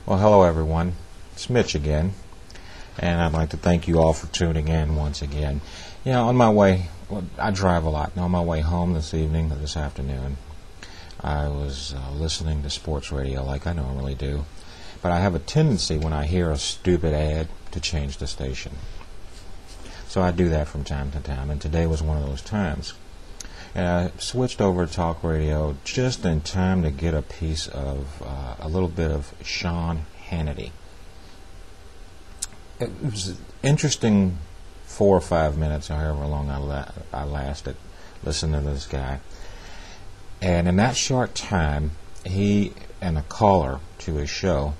Well, hello everyone. It's Mitch again, and I'd like to thank you all for tuning in once again. On my way, I drive a lot, and on my way home this afternoon, I was listening to sports radio like I normally do, but I have a tendency when I hear a stupid ad to change the station. So I do that from time to time, and today was one of those times. And I switched over to talk radio just in time to get a piece of a little bit of Sean Hanity. It was an interesting 4 or 5 minutes, or however long I lasted listening to this guy. And in that short time, he and a caller to his show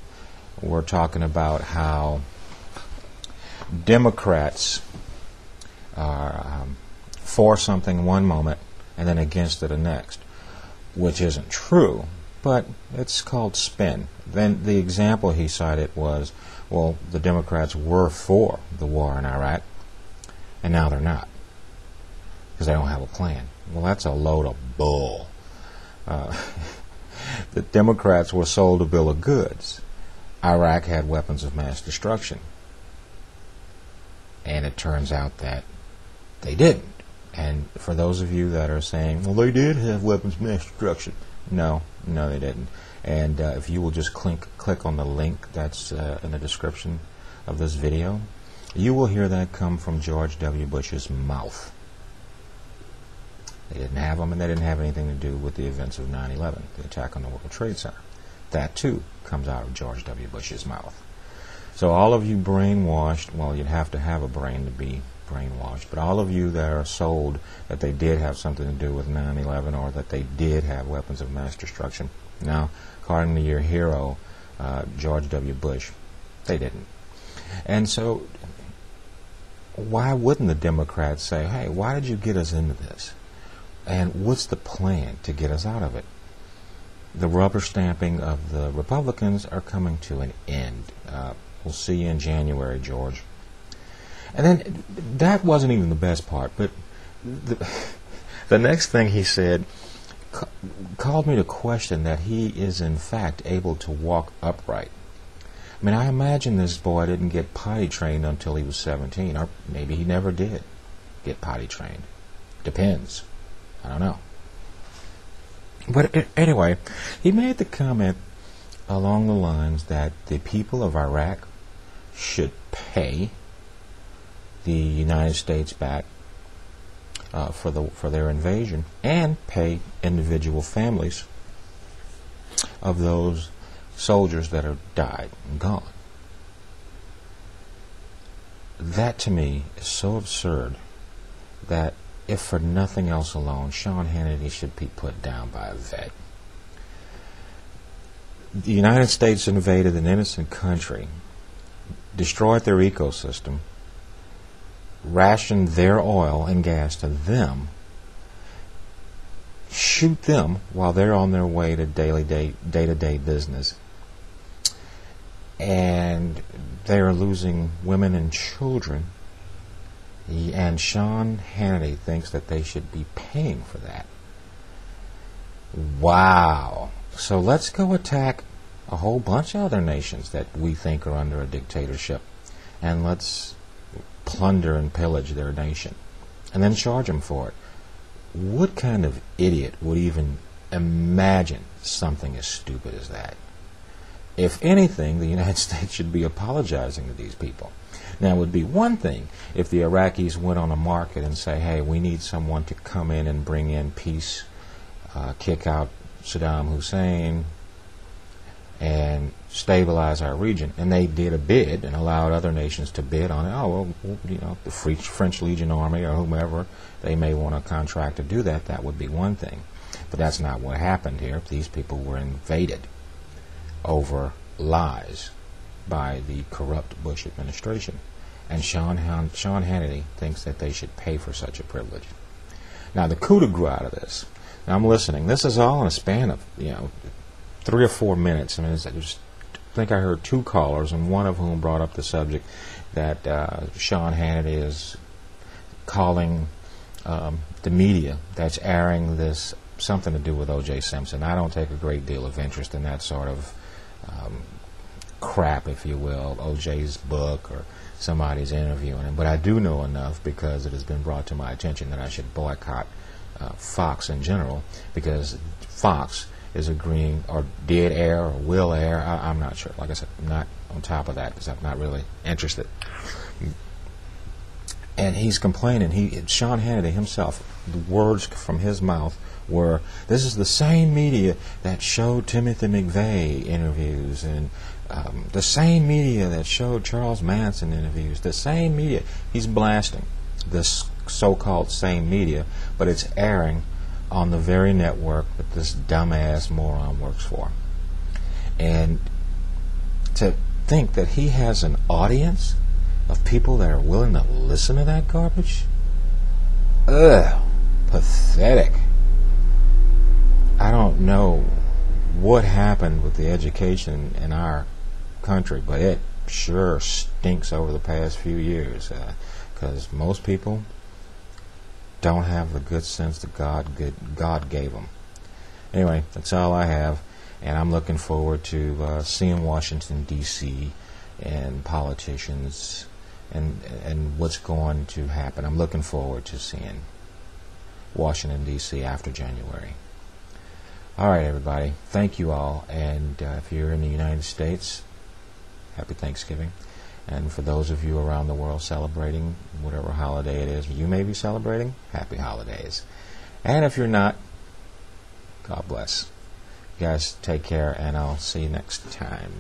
were talking about how Democrats are for something one moment and then against it the next, which isn't true, but it's called spin. Then the example he cited was, well, the Democrats were for the war in Iraq, and now they're not, because they don't have a plan. Well, that's a load of bull. The Democrats were sold a bill of goods. Iraq had weapons of mass destruction. And it turns out that they didn't. And for those of you that are saying, well, they did have weapons of mass destruction. No, they didn't. And if you will just click on the link that's in the description of this video, you will hear that come from George W. Bush's mouth. They didn't have them, and they didn't have anything to do with the events of 9/11, the attack on the World Trade Center. That, too, comes out of George W. Bush's mouth. So all of you brainwashed, well, you'd have to have a brain to be brainwashed, but all of you that are sold that they did have something to do with 9/11 or that they did have weapons of mass destruction, now, according to your hero, George W. Bush, they didn't. And so why wouldn't the Democrats say, hey, why did you get us into this? And what's the plan to get us out of it? The rubber stamping of the Republicans are coming to an end. We'll see you in January, George. And then that wasn't even the best part, but the next thing he said called me to question that he is in fact able to walk upright. I mean, I imagine this boy didn't get potty trained until he was 17, or maybe he never did get potty trained. Depends. I don't know. But anyway, he made the comment along the lines that the people of Iraq should pay the United States back for their invasion, and pay individual families of those soldiers that have died and gone. That to me is so absurd that if for nothing else alone, Sean Hannity should be put down by a vet. The United States invaded an innocent country, destroyed their ecosystem, ration their oil and gas to them, shoot them while they're on their way to day-to-day business, and they are losing women and children, and Sean Hannity thinks that they should be paying for that. Wow. So let's go attack a whole bunch of other nations that we think are under a dictatorship, and let's plunder and pillage their nation, and then charge them for it. What kind of idiot would even imagine something as stupid as that? If anything, the United States should be apologizing to these people. Now, it would be one thing if the Iraqis went on a market and say, hey, we need someone to come in and bring in peace, kick out Saddam Hussein, and stabilize our region. And they did a bid and allowed other nations to bid on it. Oh, well, the French Legion Army or whomever, they may want a contract to do that. That would be one thing. But that's not what happened here. These people were invaded over lies by the corrupt Bush administration. And Sean Hannity thinks that they should pay for such a privilege. Now, the coup de grace out of this, now I'm listening. This is all in a span of, 3 or 4 minutes. I mean, I think I heard 2 callers, and one of whom brought up the subject that Sean Hannity is calling the media that's airing this something to do with O.J. Simpson. I don't take a great deal of interest in that sort of crap, if you will, OJ's book or somebody's interviewing him. But I do know enough because it has been brought to my attention that I should boycott Fox in general, because Fox is agreeing, or did air, or will air. I'm not sure. Like I said, I'm not on top of that because I'm not really interested. And he's complaining. Sean Hannity himself, the words from his mouth were, "This is the same media that showed Timothy McVeigh interviews, and the same media that showed Charles Manson interviews, the same media." He's blasting this so-called same media, but it's airing on the very network that this dumbass moron works for. And to think that he has an audience of people that are willing to listen to that garbage? Ugh, pathetic. I don't know what happened with the education in our country, but it sure stinks over the past few years, because most people don't have the good sense that God gave them. Anyway, that's all I have, and I'm looking forward to seeing Washington, D.C. and politicians and what's going to happen. I'm looking forward to seeing Washington, D.C. after January. All right, everybody. Thank you all. And if you're in the United States, happy Thanksgiving. And for those of you around the world celebrating whatever holiday it is you may be celebrating, happy holidays. And if you're not, God bless. You guys take care, and I'll see you next time.